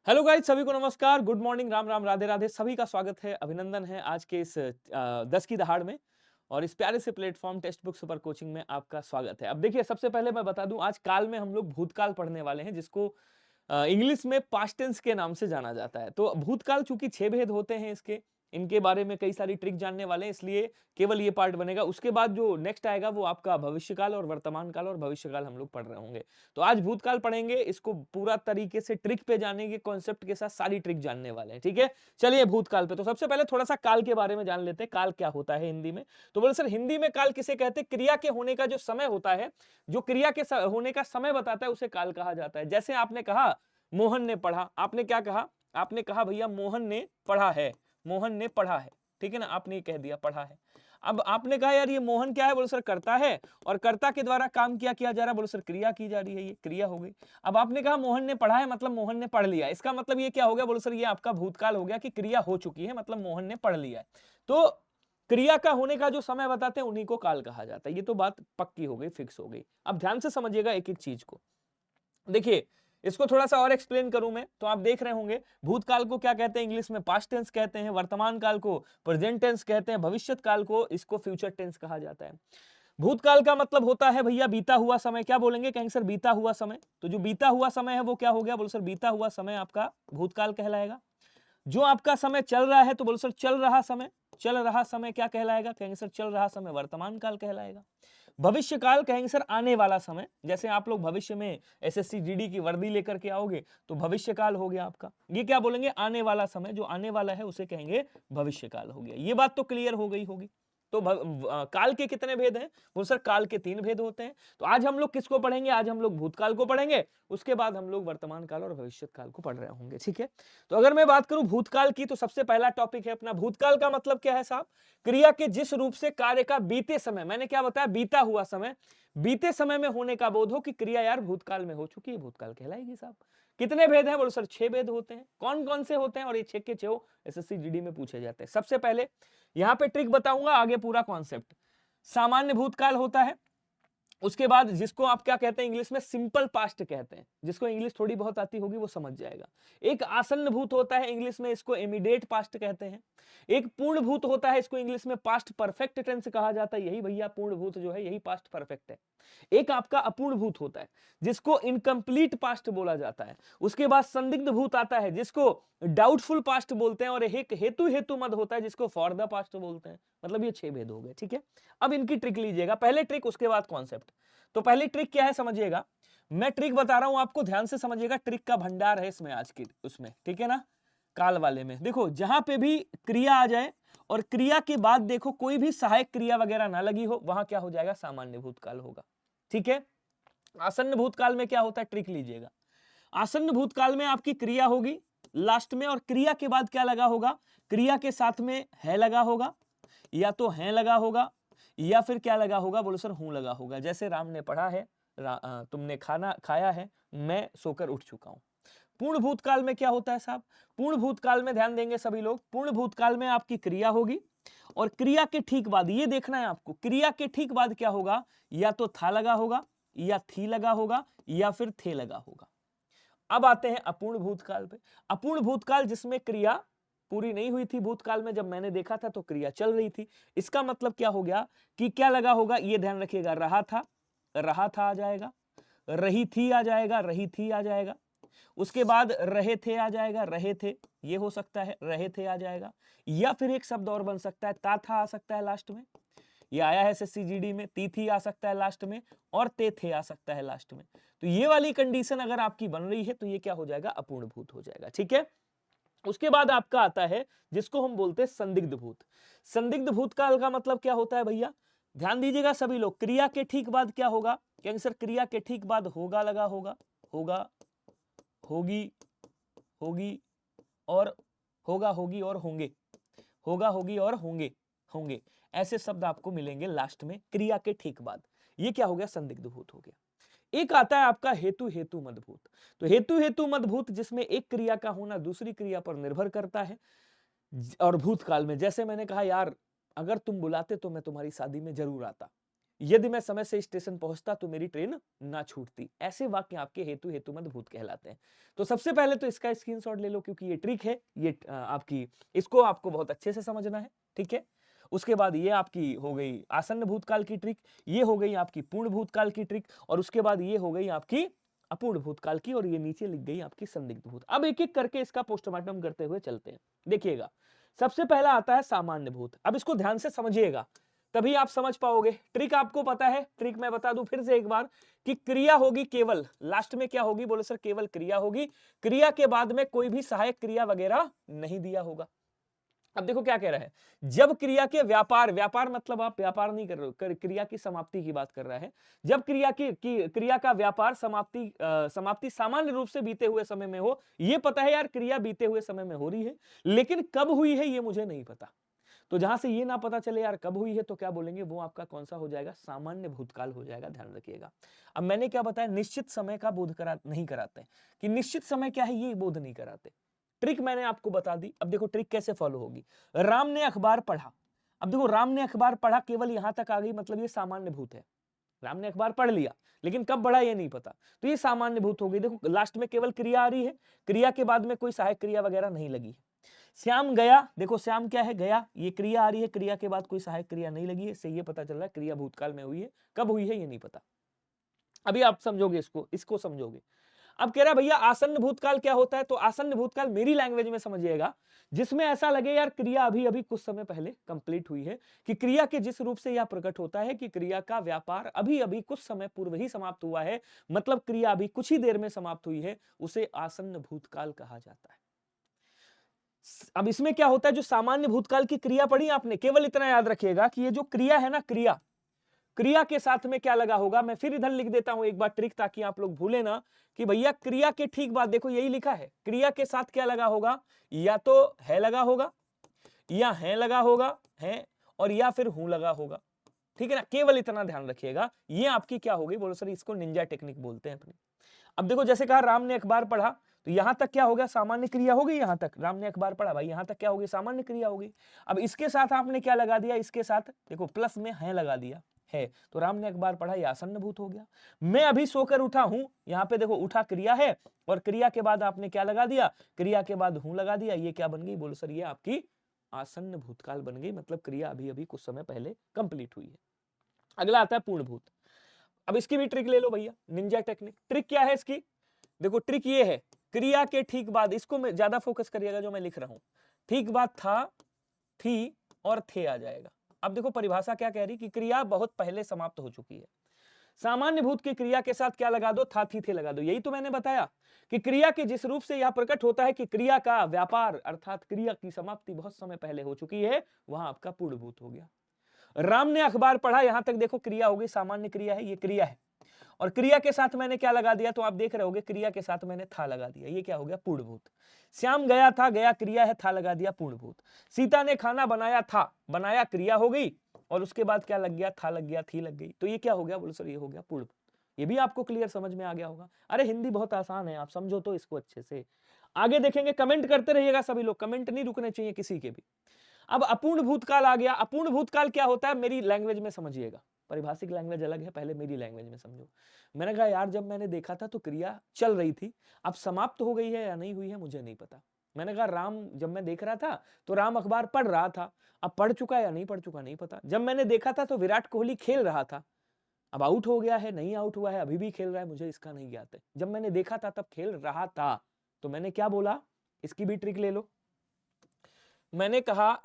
Hello guys, सभी को नमस्कार, गुड मॉर्निंग, राम राम, राधे राधे। सभी का स्वागत है, अभिनंदन है आज के इस 10 की दहाड़ में और इस प्यारे से platform text book super coaching में आपका स्वागत है। अब देखिए, सबसे पहले मैं बता दूं, आज काल में हम लोग भूतकाल पढ़ने वाले हैं, जिसको इंग्लिश में पास्ट टेंस के नाम से जाना जाता है। तो भूतकाल चूंकि 6 भेद होते हैं इसके, इनके बारे में कई सारी ट्रिक जानने वाले हैं, इसलिए केवल ये पार्ट बनेगा। उसके बाद जो नेक्स्ट आएगा वो आपका भविष्यकाल और वर्तमान काल और भविष्यकाल हम लोग पढ़ रहे होंगे। तो आज भूतकाल पढ़ेंगे, इसको पूरा तरीके से ट्रिक पे जानेंगे, कॉन्सेप्ट के साथ सारी ट्रिक जानने वाले हैं। ठीक है, चलिए भूतकाल पे। तो सबसे पहले थोड़ा सा काल के बारे में जान लेते हैं, काल क्या होता है हिंदी में। तो बोले सर, हिंदी में काल किसे कहते हैं? क्रिया के होने का जो समय होता है, जो क्रिया के होने का समय बताता है, उसे काल कहा जाता है। जैसे आपने कहा मोहन ने पढ़ा, आपने क्या कहा? आपने कहा भैया मोहन ने पढ़ा है, मोहन ने पढ़ा है। ठीक है ना, आपने ये कह दिया पढ़ा है। अब आपने कहा यार ये मोहन क्या है? बोलो सर करता है, और कर्ता के द्वारा काम किया किया जा रहा है। बोलो सर क्रिया की जा रही है, ये क्रिया हो गई। अब आपने कहा मोहन ने पढ़ा है, मतलब मोहन ने पढ़ लिया। इसका मतलब ये क्या हो गया? बोलो सर ये आपका भूतकाल हो गया कि क्रिया हो चुकी है, मतलब मोहन ने पढ़ लिया है। तो क्रिया का होने का जो समय बताते हैं उन्हीं को काल कहा जाता है। ये तो बात पक्की हो गई, फिक्स हो गई। अब ध्यान से समझिएगा एक एक चीज को। देखिए, इसको थोड़ा सा और एक्सप्लेन करूं मैं, तो आप देख रहे होंगे भूतकाल को क्या कहते हैं इंग्लिश में? पास्ट टेंस कहते हैं। वर्तमान काल को प्रेजेंट टेंस कहते हैं। भविष्यत काल को इसको फ्यूचर टेंस कहा जाता है। भूतकाल का मतलब होता है भैया बीता हुआ समय। क्या बोलेंगे? कहेंगे सर बीता हुआ समय। तो जो बीता हुआ समय है वो क्या हो गया? बोलो सर बीता हुआ समय आपका भूतकाल कहलाएगा। जो आपका समय चल रहा है, तो बोलो सर चल रहा समय। चल रहा समय क्या कहलाएगा? कहेंगे सर चल रहा समय वर्तमान काल कहलाएगा। भविष्य काल कहेंगे सर आने वाला समय। जैसे आप लोग भविष्य में एसएससी जीडी की वर्दी लेकर के आओगे, तो भविष्य काल हो गया आपका। ये क्या बोलेंगे? आने वाला समय, जो आने वाला है उसे कहेंगे भविष्य काल हो गया। ये बात तो क्लियर हो गई होगी। तो काल के कितने भेद हैं? बोल सर काल के 3 भेद होते हैं। तो आज हम लोग किसको पढ़ेंगे? आज हम लोग भूतकाल को पढ़ेंगे, उसके बाद हम लोग वर्तमान काल और भविष्य काल को पढ़ रहे होंगे। ठीक है, तो अगर मैं बात करूं भूतकाल की, तो सबसे पहला टॉपिक है अपना भूतकाल का मतलब क्या है साहब? क्रिया के जिस रूप से कार्य का बीते समय, मैंने क्या बताया? बीता हुआ समय, बीते समय में होने का बोध हो कि क्रिया यार भूतकाल में हो चुकी है, भूतकाल कहलाएगी साहब। कितने भेद हैं? बोलो सर 6 भेद होते हैं। कौन कौन से होते हैं? और ये 6 के 6 एसएससी जीडी में पूछे जाते हैं। सबसे पहले यहां पे ट्रिक बताऊंगा, आगे पूरा कॉन्सेप्ट। सामान्य भूतकाल होता है। उसके बाद जिसको आप क्या कहते हैं इंग्लिश में? सिंपल पास्ट कहते हैं। जिसको इंग्लिश थोड़ी बहुत आती होगी वो समझ जाएगा। एक आसन्न भूत होता है इंग्लिश में, इसको इमीडिएट पास्ट कहते हैं। एक पूर्ण भूत होता है, इसको इंग्लिश में पास्ट परफेक्ट टेंस कहा जाता है। यही भैया पूर्ण भूत जो है यही पास्ट परफेक्ट है। एक आपका अपूर्ण भूत होता है, जिसको इनकम्प्लीट पास्ट बोला जाता है। उसके बाद संदिग्ध भूत आता है, जिसको डाउटफुल पास्ट बोलते हैं। और एक हेतु हेतु मद होता है, जिसको फॉर द पास्ट बोलते हैं। मतलब ये 6 भेद हो गए। ठीक है, अब इनकी ट्रिक लीजिएगा। पहले ट्रिक, उसके बाद कॉन्सेप्ट। तो पहली ट्रिक क्या है समझिएगा। मैं ट्रिक बता रहा हूं आपको, ध्यान से समझिएगा। ट्रिक का भंडार है इसमें आज की उसमें। ठीक है ना, काल वाले में देखो, जहां पे भी क्रिया आ जाए और क्रिया के बाद देखो कोई भी सहायक क्रिया वगैरह ना लगी हो, वहां क्या हो जाएगा? सामान्य भूतकाल होगा। ठीक है, आसन्न भूतकाल में क्या होता है? ट्रिक लीजिएगा। आसन्न भूतकाल में आपकी क्रिया होगी लास्ट में, और क्रिया के बाद क्या लगा होगा? क्रिया के साथ में है लगा होगा, या तो है लगा होगा, या फिर क्या लगा होगा? बोलो सर हूं लगा होगा। जैसे राम ने पढ़ा है, तुमने खाना खाया है, मैं सोकर उठ चुका हूं। पूर्ण भूतकाल में क्या होता है साहब? पूर्ण भूतकाल में ध्यान देंगे सभी लोग। पूर्ण भूतकाल में आपकी क्रिया होगी, और क्रिया के ठीक बाद ये देखना है आपको, क्रिया के ठीक बाद क्या होगा? या तो था लगा होगा, या थी लगा होगा, या फिर थे लगा होगा। अब आते हैं अपूर्ण भूतकाल पे। अपूर्ण भूतकाल जिसमें क्रिया पूरी नहीं हुई थी। भूतकाल में जब मैंने देखा था तो क्रिया चल रही थी। इसका मतलब क्या हो गया कि क्या लगा होगा? ये ध्यान रखिएगा। रहा था आ जाएगा, रही थी आ जाएगा, रही थी आ जाएगा। उसके बाद रहे थे आ जाएगा, रहे थे, ये हो सकता है, रहे थे आ जाएगा। या फिर एक शब्द और बन सकता है, ता था आ सकता है लास्ट में। ये आया है एसएससीजीडी में। तीथी आ सकता है लास्ट में, और ते थे आ सकता है लास्ट में। तो ये वाली कंडीशन अगर आपकी बन रही है तो ये क्या हो जाएगा? अपूर्ण भूत हो जाएगा। ठीक है, उसके बाद आपका आता है जिसको हम बोलते हैं संदिग्ध भूत। संदिग्ध भूतकाल का मतलब क्या होता है भैया? ध्यान दीजिएगा सभी लोग। क्रिया के ठीक बाद क्या होगा? कहेंगे सर क्रिया के ठीक बाद होगा लगा होगा, होगा, होगी, होगी, और होगा, होगी, और होंगे, होगा, होगी, और होंगे, होंगे। ऐसे शब्द आपको मिलेंगे लास्ट में क्रिया के ठीक बाद। ये क्या हो गया? संदिग्ध भूत हो गया। एक आता है आपका हेतु हेतु मदभूत। तो हेतु हेतु मदभूत जिसमें एक क्रिया का होना दूसरी क्रिया पर निर्भर करता है। और भूतकाल में जैसे मैंने कहा यार, अगर तुम बुलाते तो मैं तुम्हारी शादी में जरूर आता। यदि मैं समय से स्टेशन पहुंचता तो मेरी ट्रेन ना छूटती। ऐसे वाक्य आपके हेतु हेतुमत भूत कहलाते हैं। तो सबसे पहले तो इसका स्क्रीनशॉट ले लो, क्योंकि ये ट्रिक है, ये आपकी इसको आपको बहुत अच्छे से समझना है, ठीक है। उसके बाद ये आपकी हो गई आसन्न भूतकाल की ट्रिक, ये हो गई आपकी पूर्ण भूतकाल की ट्रिक, और उसके बाद ये हो गई आपकी अपूर्ण भूतकाल की, और ये नीचे लिख गई आपकी संदिग्ध भूत। अब एक एक करके इसका पोस्टमार्टम करते हुए चलते हैं। देखिएगा, सबसे पहला आता है सामान्य भूत। अब इसको ध्यान से समझिएगा, तभी आप समझ पाओगे। ट्रिक आपको पता है, ट्रिक मैं बता दूं फिर से एक बार कि क्रिया होगी केवल, लास्ट में क्या होगी, बोले सर केवल क्रिया होगी, क्रिया के बाद में कोई भी सहायक क्रिया वगैरह नहीं दिया होगा। अब देखो क्या कह रहा है, जब क्रिया के व्यापार, व्यापार मतलब आप व्यापार नहीं कर रहे हो, क्रिया की समाप्ति की बात कर रहा है। जब क्रिया की क्रिया का व्यापार समाप्ति सामान्य रूप से बीते हुए समय में हो, ये पता है यार क्रिया बीते हुए समय में हो रही है, लेकिन कब हुई है ये मुझे नहीं पता। तो जहां से ये ना पता चले यार कब हुई है, तो क्या बोलेंगे, वो आपका कौन सा हो जाएगा, सामान्य भूतकाल हो जाएगा, ध्यान रखिएगा। अब मैंने क्या बताया, निश्चित समय का बोध नहीं कराते, कि निश्चित समय क्या है ये बोध नहीं कराते। ट्रिक मैंने आपको बता दी। अब देखो ट्रिक कैसे फॉलो होगी। राम ने अखबार पढ़ा। अब देखो राम ने अखबार पढ़ा केवल यहां तक आ गई, मतलब ये सामान्य भूत है। राम ने अखबार पढ़ लिया, लेकिन कब पढ़ा ये नहीं पता, तो ये सामान्य भूत हो गई। देखो लास्ट में केवल क्रिया आ रही है, क्रिया के बाद में कोई सहायक क्रिया वगैरह नहीं लगी। श्याम गया, देखो श्याम क्या है, गया, ये क्रिया आ रही है, क्रिया के बाद कोई सहायक क्रिया नहीं लगी है, इससे ये पता चल रहा है क्रिया भूतकाल में हुई है, कब हुई है ये नहीं पता। अभी आप समझोगे इसको समझोगे। अब कह रहा भैया आसन्न भूतकाल क्या होता है, तो आसन्न भूतकाल मेरी लैंग्वेज में समझिएगा, जिसमें ऐसा लगे यार क्रिया अभी अभी कुछ समय पहले कंप्लीट हुई है, कि क्रिया के जिस रूप से यह प्रकट होता है कि क्रिया का व्यापार अभी अभी कुछ समय पूर्व ही समाप्त हुआ है, मतलब क्रिया अभी कुछ ही देर में समाप्त हुई है, उसे आसन्न भूतकाल कहा जाता है। अब इसमें क्या होता है, जो सामान्य भूतकाल की क्रिया पढ़ी आपने, केवल इतना याद रखिएगा कि ये जो क्रिया है ना, क्रिया, क्रिया के साथ में क्या लगा होगा, मैं फिर इधर लिख देता हूं एक बार ट्रिक, ताकि आप लोग भूले ना, कि भैया क्रिया के ठीक बाद देखो यही लिखा है, क्रिया के साथ क्या लगा होगा, या तो है लगा होगा, या है लगा होगा, है, और या फिर हूं लगा होगा, ठीक है ना। केवल इतना ध्यान रखिएगा, ये आपकी क्या होगी, बोलो सर इसको निंजा टेक्निक बोलते हैं अपनी। अब देखो जैसे कहा राम ने अखबार पढ़ा, तो यहां तक क्या हो गया, सामान्य क्रिया हो गई, यहां तक राम ने अखबार पढ़ा, भाई यहां तक क्या हो गई, सामान्य क्रिया हो गई। अब इसके साथ आपने क्या लगा दिया, इसके साथ देखो प्लस में है लगा दिया, है, तो राम ने अखबार पढ़ा, यह आसन्न भूत हो गया। मैं अभी सोकर उठा हूं, यहां पे देखो उठा क्रिया है, और क्रिया के बाद आपने क्या लगा दिया, क्रिया के बाद हूं लगा दिया, ये क्या बन गई, बोलो सर ये आपकी आसन्न भूतकाल बन गई, मतलब क्रिया अभी अभी कुछ समय पहले कंप्लीट हुई है। अगला आता है पूर्ण भूत। अब इसकी भी ट्रिक ले लो भैया, निंजा टेक्निक। ट्रिक क्या है इसकी, देखो ट्रिक ये है, क्रिया के ठीक बाद, इसको मैं ज्यादा फोकस करिएगा जो मैं लिख रहा हूं, ठीक बाद था, थी और थे आ जाएगा। अब देखो परिभाषा क्या कह रही कि क्रिया बहुत पहले समाप्त हो चुकी है। सामान्य भूत की क्रिया के साथ क्या लगा दो, था थी थे लगा दो। यही तो मैंने बताया कि क्रिया के जिस रूप से यह प्रकट होता है कि क्रिया का व्यापार अर्थात क्रिया की समाप्ति बहुत समय पहले हो चुकी है, वहां आपका पूर्ण भूत हो गया। राम ने अखबार पढ़ा, यहां तक देखो क्रिया हो गई, सामान्य क्रिया है, ये क्रिया है, और क्रिया के साथ मैंने क्या लगा दिया, तो आप देख रहे होगे क्रिया के साथ मैंने था लगा दिया, ये क्या हो गया, पूर्णभूत। श्याम गया था, गया क्रिया है, था लगा दिया, पूर्णभूत। सीता ने खाना बनाया था, बनाया क्रिया हो गई, और उसके बाद क्या लग गया, था लग गया, थी लग गई, तो ये क्या हो गया, बोलो सर ये हो गया पूर्णभूत। ये भी आपको क्लियर समझ में आ गया होगा। अरे हिंदी बहुत आसान है, आप समझो तो इसको अच्छे से। आगे देखेंगे, कमेंट करते रहिएगा सभी लोग, कमेंट नहीं रुकने चाहिए किसी के भी। अब अपूर्ण भूतकाल आ गया। अपूर्ण भूतकाल क्या होता है, मेरी लैंग्वेज में समझिएगा, परिभाषिक लैंग्वेज अलग है, पहले मेरी लैंग्वेज में समझो। मैंने कहा यार जब मैंने देखा था तो क्रिया चल रही थी, अब समाप्त हो गई है या नहीं हुई है मुझे नहीं पता। मैंने कहा राम, जब मैं देख रहा था तो राम अखबार पढ़ रहा था, अब पढ़ चुका या नहीं पढ़ चुका नहीं पता। जब मैंने देखा था तो विराट कोहली खेल रहा था, अब आउट हो गया है नहीं आउट हुआ है अभी भी खेल रहा है, मुझे इसका नहीं ज्ञात है। जब मैंने देखा था तब खेल रहा था, तो मैंने क्या बोला, इसकी भी ट्रिक ले लो। मैंने कहा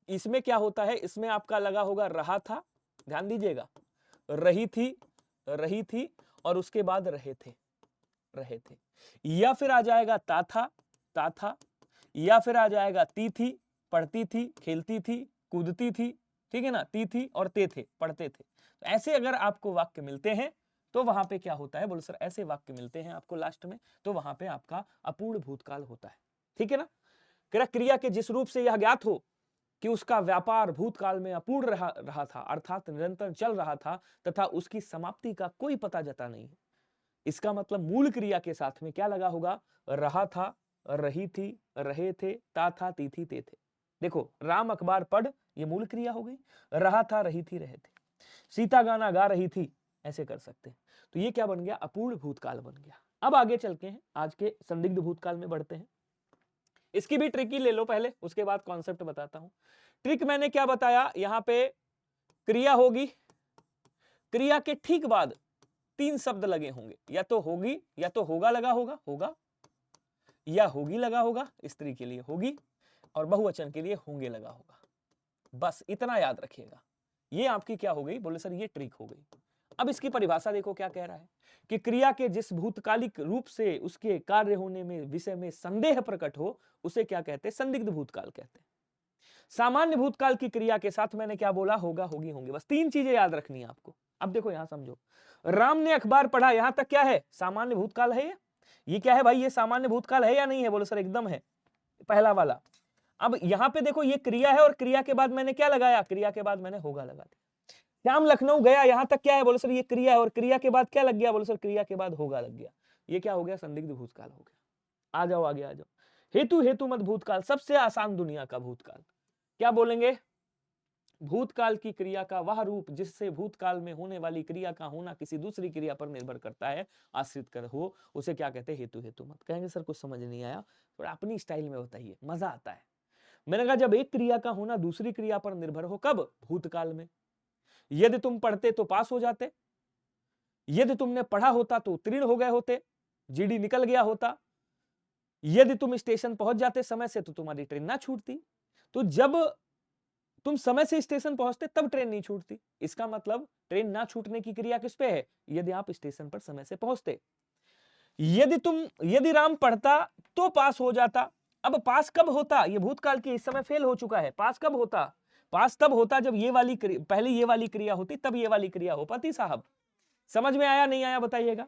इसमें क्या होता है, इसमें आपका लगा होगा रहा था, ध्यान दीजिएगा, रही थी और उसके बाद रहे थे, या फिर आ जाएगा ता था, या फिर आ जाएगा ती थी, पढ़ती थी, खेलती थी, कूदती थी, ठीक है ना, ती थी और ते थे, पढ़ते थे। तो ऐसे अगर आपको वाक्य मिलते हैं तो वहां पे क्या होता है, बोलो सर ऐसे वाक्य मिलते हैं आपको लास्ट में, तो वहां पे आपका अपूर्ण भूतकाल होता है, ठीक है ना। क्रिया के जिस रूप से यह ज्ञात हो कि उसका व्यापार भूतकाल में अपूर्ण रहा था, अर्थात निरंतर चल रहा था, तथा उसकी समाप्ति का कोई पता जता नहीं है। इसका मतलब मूल क्रिया के साथ में क्या लगा होगा, रहा था, रही थी, रहे थे, ता था, ती थी, ते थे। देखो राम अखबार पढ़, ये मूल क्रिया हो गई, रहा था, रही थी, रहे थे। सीता गाना गा रही थी, ऐसे कर सकते हैं। तो ये क्या बन गया, अपूर्ण भूतकाल बन गया। अब आगे चलते हैं, आज के संदिग्ध भूतकाल में बढ़ते हैं। इसकी भी ट्रिक ही ले लो पहले, उसके बाद कॉन्सेप्ट बताता हूं। ट्रिक मैंने क्या बताया, यहां पे क्रिया होगी, क्रिया के ठीक बाद 3 शब्द लगे होंगे, या तो होगी, या तो होगा लगा होगा, होगा, या होगी लगा होगा, स्त्री के लिए होगी, और बहुवचन के लिए होंगे लगा होगा। बस इतना याद रखिएगा। ये आपकी क्या हो गई, बोले सर ये ट्रिक हो गई। अब इसकी परिभाषा देखो क्या कह रहा है कि क्रिया के जिस भूतकालिक रूप से उसके कार्य होने में विषय में संदेह प्रकट हो, उसे क्या कहते हैं, संदिग्ध भूतकाल कहते हैं। सामान्य भूतकाल की क्रिया के साथ मैंने क्या बोला, होगा, होगी, होंगे। बस 3 चीजें याद रखनी है आपको। अब देखो यहां समझो, राम ने अखबार पढ़ा, यहां तक क्या है, सामान्य भूतकाल है। ये क्या है भाई, ये सामान्य भूतकाल है या नहीं है, बोलो सर एकदम है, पहला वाला। अब यहां पे देखो ये क्रिया है, और क्रिया के बाद मैंने क्या लगाया, क्रिया के बाद मैंने होगा लगा दिया। श्याम लखनऊ गया, यहां तक क्या है, बोलो सर ये क्रिया है, और क्रिया के बाद क्या लग गया, बोलो सर क्रिया के बाद होगा लग गया। ये क्या हो गया, संदिग्ध भूतकाल हो गया। आ जाओ आगे आ जाओ। हेतु हेतु मत भूतकाल, सबसे आसान दुनिया का भूतकाल। क्या बोलेंगे, भूतकाल की क्रिया का वह रूप जिससे भूतकाल में होने वाली क्रिया का होना किसी दूसरी क्रिया पर निर्भर करता है, आश्रित कर हो, उसे क्या कहते हैं, हेतु हेतु मत। कहेंगे सर कुछ समझ नहीं आया, थोड़ा अपनी स्टाइल में बताइए, मजा आता है। मैंने कहा जब एक क्रिया का होना दूसरी क्रिया पर निर्भर हो, कब, भूतकाल में। यदि तुम पढ़ते तो पास हो जाते, यदि तुमने पढ़ा होता तो उत्तीर्ण हो गए होते, जीडी निकल गया होता, यदि तुम स्टेशन पहुंच जाते समय से तो तुम्हारी ट्रेन ना छूटती। तो जब तुम समय से स्टेशन पहुंचते तब ट्रेन नहीं छूटती। इसका मतलब ट्रेन ना छूटने की क्रिया किस पे है, यदि आप स्टेशन पर समय से पहुंचते। यदि राम पढ़ता तो पास हो जाता। अब पास कब होता, ये भूतकाल की, इस समय फेल हो चुका है। पास कब होता, पास तब होता जब ये वाली पहले ये वाली क्रिया होती, तब ये वाली क्रिया हो पाती। साहब समझ में आया नहीं आया बताइएगा।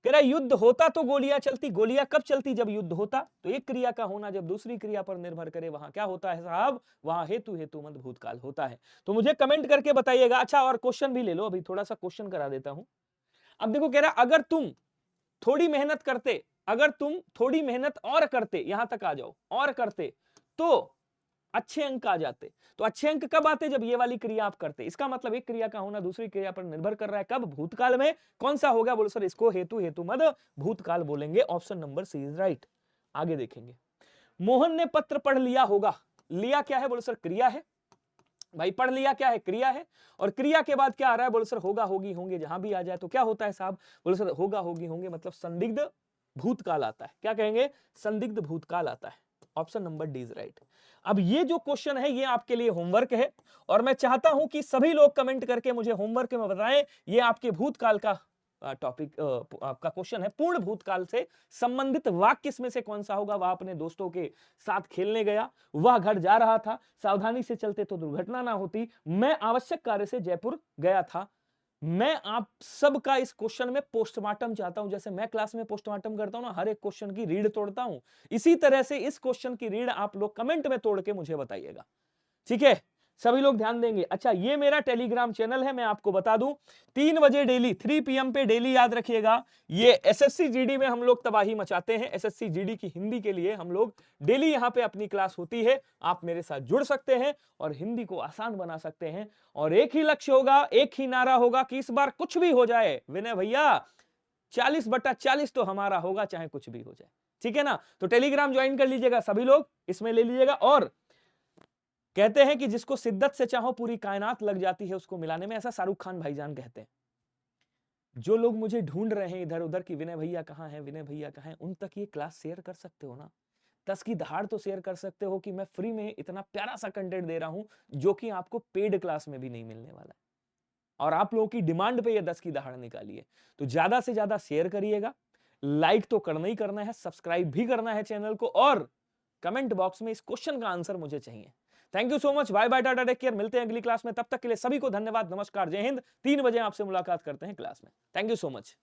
कह रहा युद्ध होता तो गोलियां चलती, गोलियां कब चलती, जब युद्ध होता। तो एक क्रिया का होना जब दूसरी क्रिया पर निर्भर करे, वहां क्या होता है साहब, वहां हेतु हेतु मत भूतकाल होता है। तो मुझे कमेंट करके बताइएगा। अच्छा और क्वेश्चन भी ले लो, अभी थोड़ा सा क्वेश्चन करा देता हूं। अब देखो कह रहा अगर तुम थोड़ी मेहनत करते, अगर तुम थोड़ी मेहनत और करते, यहां तक आ जाओ, और करते तो अच्छे अंक आ जाते। तो अच्छे अंक कब आते, जब ये वाली क्रिया आप करते। इसका मतलब एक क्रिया का होना दूसरी क्रिया पर निर्भर कर रहा है, कब, भूतकाल में। कौन सा होगा, बोलो सर इसको हेतु हेतु मद भूतकाल बोलेंगे। Option number C is right. आगे देखेंगे, मोहन ने पत्र पढ़ लिया होगा, लिया क्या है, बोलो सर क्रिया है। भाई पढ़ लिया क्या है, क्रिया है। और क्रिया के बाद क्या आ रहा है, बोलो सर होगा, होगी, होंगे। जहां भी आ जाए तो क्या होता है साहब, बोलो सर होगा, होगी, होंगे, मतलब संदिग्ध भूतकाल आता है। क्या कहेंगे, संदिग्ध भूतकाल आता है। Option number D is right. अब ये जो क्वेश्चन है ये आपके लिए होमवर्क है, और मैं चाहता हूं कि सभी लोग कमेंट करके मुझे होमवर्क में बताएं। ये आपके भूतकाल का टॉपिक, आपका क्वेश्चन है, पूर्ण भूतकाल से संबंधित वाक्य इसमें से कौन सा होगा। वह अपने दोस्तों के साथ खेलने गया, वह घर जा रहा था, सावधानी से चलते तो दुर्घटना ना होती, मैं आवश्यक कार्य से जयपुर गया था। मैं आप सबका इस क्वेश्चन में पोस्टमार्टम चाहता हूं। जैसे मैं क्लास में पोस्टमार्टम करता हूं ना, हर एक क्वेश्चन की रीड तोड़ता हूं, इसी तरह से इस क्वेश्चन की रीड आप लोग कमेंट में तोड़ के मुझे बताइएगा। ठीक है, सभी लोग ध्यान देंगे। अच्छा ये मेरा टेलीग्राम चैनल है, मैं आपको बता दूं 3 बजे डेली 3 PM पे डेली, याद रखिएगा। ये एसएससी जीडी में हम लोग तबाही मचाते हैं। एसएससी जीडी की हिंदी के लिए हम लोग डेली यहां पे अपनी क्लास होती है। आप मेरे साथ जुड़ सकते हैं और हिंदी को आसान बना सकते हैं। और एक ही लक्ष्य होगा, एक ही नारा होगा कि इस बार कुछ भी हो जाए विनय भैया 40/40 तो हमारा होगा, चाहे कुछ भी हो जाए। ठीक है ना, तो टेलीग्राम ज्वाइन कर लीजिएगा सभी लोग, इसमें ले लीजिएगा। और कहते हैं कि जिसको शिद्दत से चाहो पूरी कायनात लग जाती है उसको मिलाने में, ऐसा शाहरुख खान भाईजान कहते हैं। जो लोग मुझे ढूंढ रहे हैं इधर उधर कि विनय भैया कहाँ हैं, विनय भैया कहाँ हैं, उन तक ये क्लास शेयर कर सकते हो ना। 10 की दहाड़ तो शेयर कर सकते हो कि मैं फ्री में इतना प्यारा सा कंटेंट दे रहा हूं जो कि आपको पेड क्लास में भी नहीं मिलने वाला है। और आप लोगों की डिमांड पे ये 10 की दहाड़ निकालिए। तो ज्यादा से ज्यादा शेयर करिएगा, लाइक तो करना ही करना है, सब्सक्राइब भी करना है चैनल को, और कमेंट बॉक्स में इस क्वेश्चन का आंसर मुझे चाहिए। Thank you so much, bye bye, tata, take care. मिलते हैं अगली क्लास में, तब तक के लिए सभी को धन्यवाद, नमस्कार, जय हिंद। 3 बजे आपसे मुलाकात करते हैं क्लास में। Thank you so much.